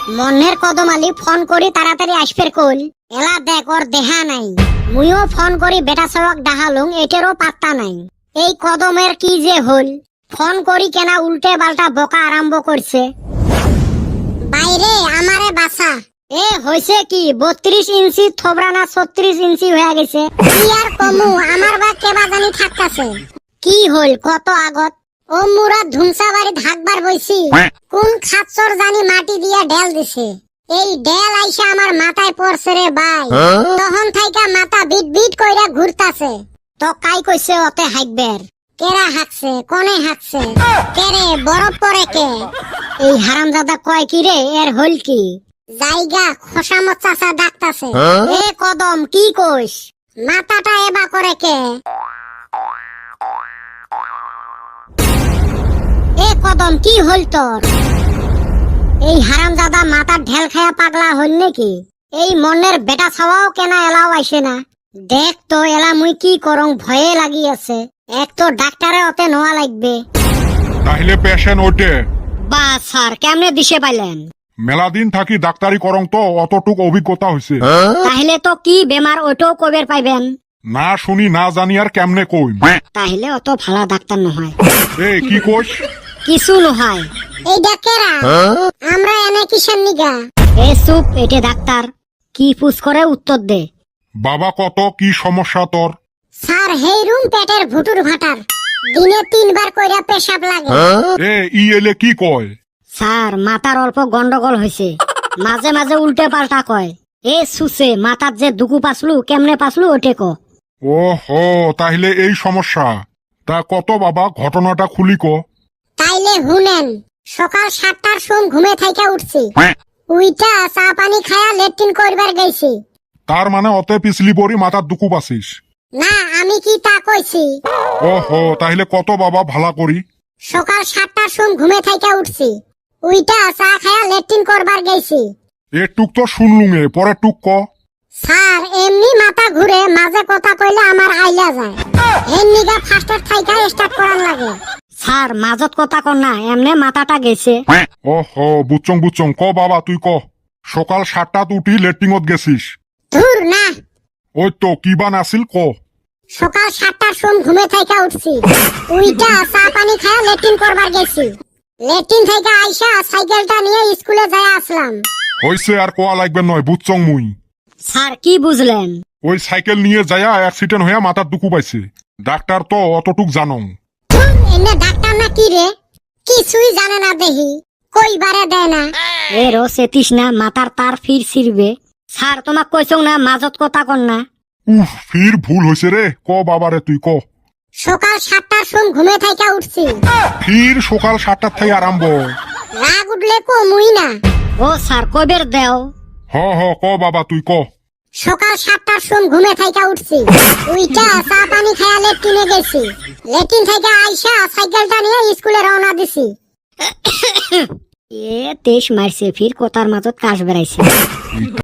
মনের কদমালি ফোন করি তাড়াতাড়ি আসফের কল এলা দেখ ওর দেহা নাই। মুইও ফোন করি বেটা সবাক ডাহালুং এটারও পাত্তা নাই। এই কদমের কি যে হল, ফোন করি কেনা উল্টে পাল্টা বকা আরম্ভ করছে। বাইরে আমারে বাসা। এ হইছে কি 32 ইঞ্চি থবরা না 36 ইঞ্চি হয়ে গেছে। কি আর কমু, আমার বা কেবা জানি থাকতাছে। কি হল কত আগত ও মুরা ধুমসা বাড়ি ঢাকবার বইছি, কোন খাচ্চর জানি মাটি দিয়া ঢেল দিছে। এই ঢেল আইসা আমার মাথায় পড়ছে রে ভাই। তখন থাইকা মাথা বিট বিট কইরা ঘুরতাছে। তো কাই কইছে ওতে হাইকবের? কেরা হাঁকছে, কোনে হাঁকছে, কেরে বরফ পরে কে? এই হারামজাদা কয় কি রে, এর হল কি? জায়গা খোসামত চাচা ডাকতাছে। এ কদম কি কইস? মাথাটা এবা করে কে? এ কদম কি হল তোর? এই হারামজাদা মাথার ঢেল খায়া পাগলা হল নাকি? এই মনের বেটা ছাওয়াও কেনা এলাও আইসে না। দেখ তো এলা মুই কি করং, ভয়ে লাগি আছে। এক তো ডাক্তারে ওতে নোয়া লাগবে। তাহলে পেশেন্ট ওটে। বা স্যার কেমনে দিশে পাইলেন? মেলা দিন থাকি ডাক্তারি করং তো অতটুক অভিজ্ঞতা হয়েছে। তাহলে তো কি বেমার ওইটাও কবের পাইবেন? না শুনি না জানি আর কেমনে কই। তাহলে অত ভালো ডাক্তার নহয়। এ কি কোস? কিছু নহয়। এই ডাক্তারা আমরা এনে কিসের নিগা? এ চুপ, এটে ডাক্তার কি পুছ করে উত্তর দে। বাবা কত কি সমস্যা তোর? স্যার হেই রুম পেটের ভুটুর ভাটার, দিনে 3 বার কইরা পেশাব লাগে। এ ই এলে কি কয়? স্যার মাথার অল্প গন্ডগোল হয়েছে, মাঝে মাঝে উল্টে পাল্টা কয়। এ সুসে মাথার যে দুকু পাসলু কেমনে পাসলু ওটে ক। ও হো, তাহলে এই সমস্যা। তা কত বাবা, ঘটনাটা খুলি ক। তাইলে হুনেন, সকাল 7টার সময় ঘুমে থাইকা উঠছি। উইটা চা পানি খায়া লেট্রিন করবার গেছি। তার মানে অতে পিছলি পরি মাথার দুকু পাসিস? না আমি কি তা কইছি। ও হো, তাহলে কত বাবা ভালা করি। সকাল 7টার সময় ঘুমে থাইকা উঠছি। উইটা চা খায়া লেট্রিন করবার গেছি। এ টুক তো শুনলুঙে, পরে টুক ক। স্যার এমনি মাথা ঘুরে, মাঝে কথা কইলে আমার আইলা যায়। এর নিগা ফাস্টার থাইকা স্টার্ট করার লাগে। স্যার মাজত কথা কর না, এমনে মাথাটা গেছে। ও হো, বুঝছং ক বাবা তুই ক। সকাল 7টাত উঠি লেট্রিনত গেছিস? ধুর না, ওই তো কি বান আসিল ক। সকাল 7টার সময় ঘুমে থাইকা উঠছি। উইটা চা পানি খায়া লেট্রিন করবার গেছি। লেট্রিন থেকে আইসা সাইকেলটা নিয়ে স্কুলে যায় আসলাম। হইছে আর কোয়া লাগবে নয়, বুঝছং মুই। স্যার কি বুঝলেন? ওই সাইকেল নিয়ে যায়া অ্যাক্সিডেন্ট হইয়া মাথার দুকু পাইছে। ডাক্তার তো অতটুক জানং। এনে ডাক্তার না কি রে, কিছুই জানে না দেহি, কইবারে দেয় না। এ রো সেতিস না, মাথার তার ফির ছিড়বে। স্যার তোমাক কইছং না মাজত কথা কর না। উফ, ফির ভুল হইছে রে, ক বাবারে তুই ক। সকাল 7টার সময় ঘুমে থাইকা উঠছি। ফির সকাল 7টার থেকে আরম্ভ। রাগ উঠলে কমুই না। ও স্যার কবের দেও। হ হ ক বাবা তুই ক। সকাল 7টার সময় ঘুমে থাইকা উঠছি। উইটা চা পানি খায়া লেট্রিনে গেছি। লেট্রিন থেকে আইসা সাইকেলটা নিয়ে স্কুলে রওনা দিছি। এ তেজ মারছে, ফির কথার মাঝত কাশ বেড়াইছে।